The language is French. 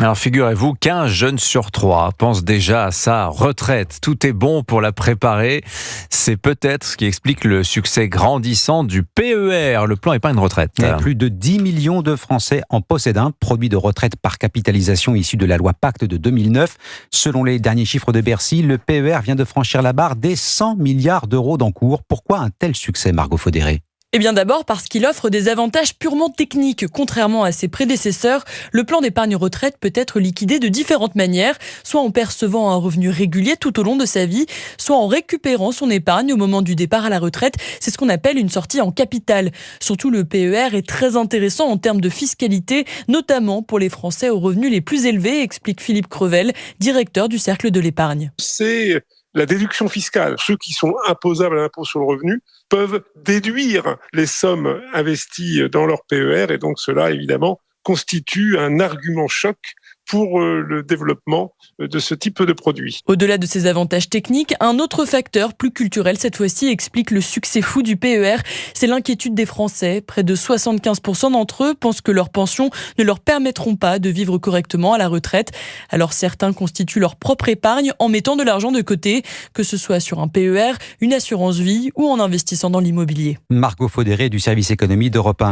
Alors figurez-vous qu'un jeune sur trois pense déjà à sa retraite. Tout est bon pour la préparer. C'est peut-être ce qui explique le succès grandissant du PER, le plan épargne retraite. Plus de 10 millions de Français en possèdent un, produit de retraite par capitalisation issu de la loi Pacte de 2009. Selon les derniers chiffres de Bercy, le PER vient de franchir la barre des 100 milliards d'euros d'encours. Pourquoi un tel succès, Margot Faudéré ? Eh bien d'abord parce qu'il offre des avantages purement techniques. Contrairement à ses prédécesseurs, le plan d'épargne retraite peut être liquidé de différentes manières, soit en percevant un revenu régulier tout au long de sa vie, soit en récupérant son épargne au moment du départ à la retraite. C'est ce qu'on appelle une sortie en capital. Surtout, le PER est très intéressant en termes de fiscalité, notamment pour les Français aux revenus les plus élevés, explique Philippe Crevel, directeur du Cercle de l'épargne. C'est la déduction fiscale. Ceux qui sont imposables à l'impôt sur le revenu peuvent déduire les sommes investies dans leur PER et donc cela, évidemment, constitue un argument choc pour le développement de ce type de produit. Au-delà de ces avantages techniques, un autre facteur, plus culturel cette fois-ci, explique le succès fou du PER. C'est l'inquiétude des Français. Près de 75% d'entre eux pensent que leurs pensions ne leur permettront pas de vivre correctement à la retraite. Alors certains constituent leur propre épargne en mettant de l'argent de côté, que ce soit sur un PER, une assurance vie ou en investissant dans l'immobilier. Margot Faudéré du service économie d'Europe 1.